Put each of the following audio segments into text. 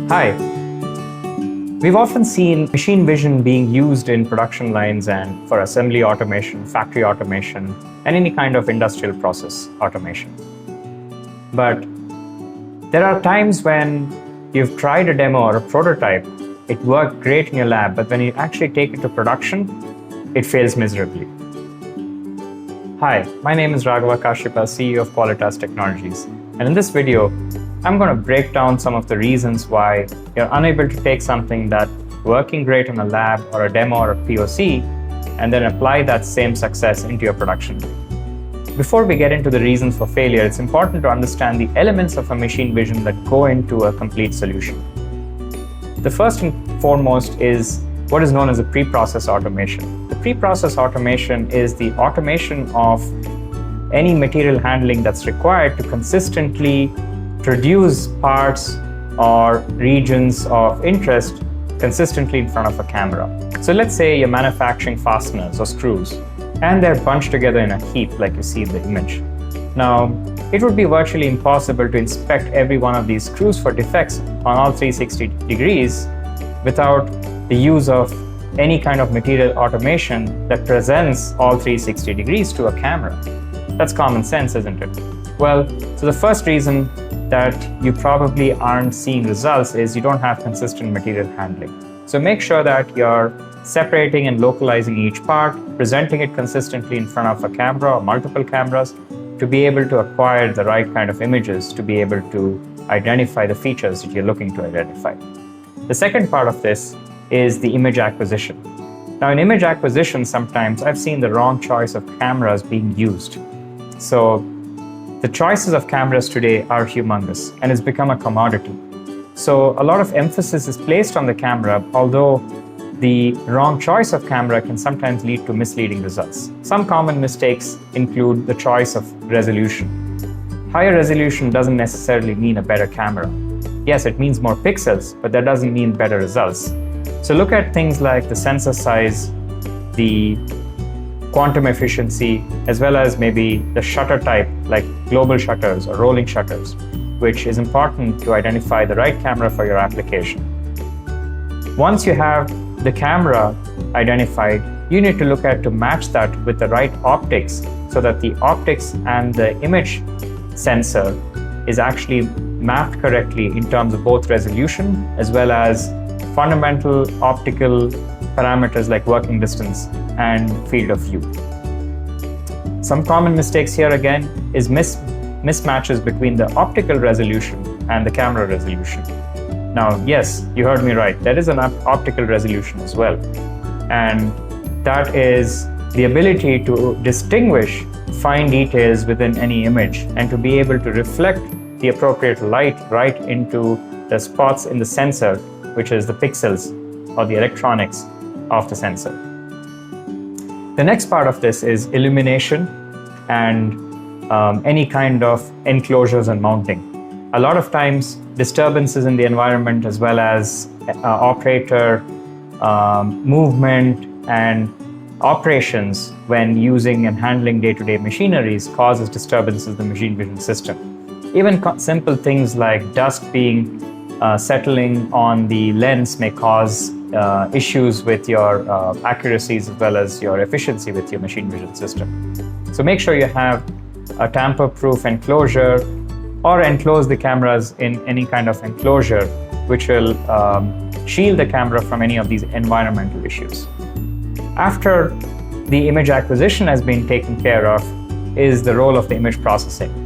Hi. We've often seen machine vision being used in production lines and for assembly automation, factory automation, and any kind of industrial process automation. But there are times when you've tried a demo or a prototype, it worked great in your lab, but when you actually take it to production, it fails miserably. Hi, my name is Raghava Kashyapa, CEO of Qualitas Technologies. And in this video, I'm going to break down some of the reasons why you're unable to take something that's working great in a lab or a demo or a POC and then apply that same success into your production. Before we get into the reasons for failure, it's important to understand the elements of a machine vision that go into a complete solution. The first and foremost is what is known as a preprocess automation. The preprocess automation is the automation of any material handling that's required to consistently produce parts or regions of interest consistently in front of a camera. So let's say you're manufacturing fasteners or screws, and they're bunched together in a heap like you see in the image. Now, it would be virtually impossible to inspect every one of these screws for defects on all 360 degrees without the use of any kind of material automation that presents all 360 degrees to a camera. That's common sense, isn't it? Well, so the first reason that you probably aren't seeing results is you don't have consistent material handling. So make sure that you're separating and localizing each part, presenting it consistently in front of a camera or multiple cameras to be able to acquire the right kind of images to be able to identify the features that you're looking to identify. The second part of this is the image acquisition. Now in image acquisition, sometimes I've seen the wrong choice of cameras being used. So the choices of cameras today are humongous and it's become a commodity. So a lot of emphasis is placed on the camera, although the wrong choice of camera can sometimes lead to misleading results. Some common mistakes include the choice of resolution. Higher resolution doesn't necessarily mean a better camera. Yes, it means more pixels, but that doesn't mean better results. So look at things like the sensor size, the quantum efficiency, as well as maybe the shutter type, like global shutters or rolling shutters, which is important to identify the right camera for your application. Once you have the camera identified, you need to look at to match that with the right optics so that the optics and the image sensor is actually mapped correctly in terms of both resolution as well as fundamental optical parameters like working distance and field of view. Some common mistakes here again is mismatches between the optical resolution and the camera resolution. Now, yes, you heard me right. There is an optical resolution as well. And that is the ability to distinguish fine details within any image and to be able to reflect the appropriate light right into the spots in the sensor, which is the pixels or the electronics of the sensor. The next part of this is illumination and any kind of enclosures and mounting. A lot of times, disturbances in the environment as well as operator movement and operations when using and handling day-to-day machineries causes disturbances in the machine vision system. Even simple things like dust being settling on the lens may cause issues with your accuracies as well as your efficiency with your machine vision system. So make sure you have a tamper-proof enclosure or enclose the cameras in any kind of enclosure which will shield the camera from any of these environmental issues. After the image acquisition has been taken care of is the role of the image processing.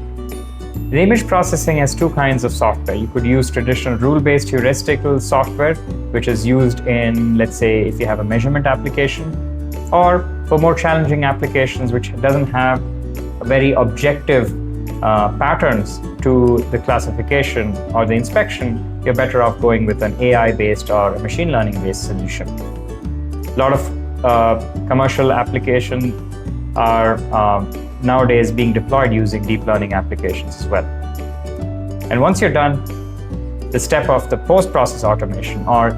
The image processing has two kinds of software. You could use traditional rule-based heuristical software, which is used in, let's say, if you have a measurement application, or for more challenging applications which doesn't have a very objective patterns to the classification or the inspection, you're better off going with an AI-based or a machine learning-based solution. A lot of commercial applications are nowadays being deployed using deep learning applications as well. And once you're done, the step of the post-process automation or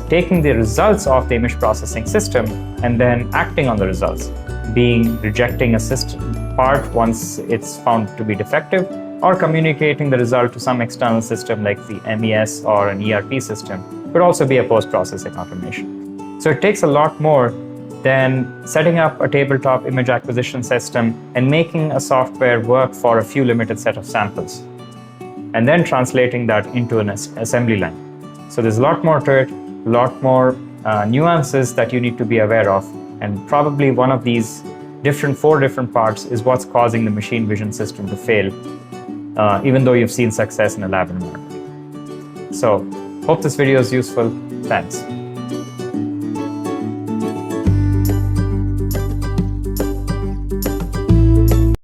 taking the results of the image processing system and then acting on the results, being rejecting a system part once it's found to be defective or communicating the result to some external system like the MES or an ERP system could also be a post-processing automation. So it takes a lot more than setting up a tabletop image acquisition system and making a software work for a few limited set of samples, and then translating that into an assembly line. So there's a lot more to it, a lot more nuances that you need to be aware of, and probably one of these four different parts is what's causing the machine vision system to fail, even though you've seen success in a lab environment. So, hope this video is useful. Thanks.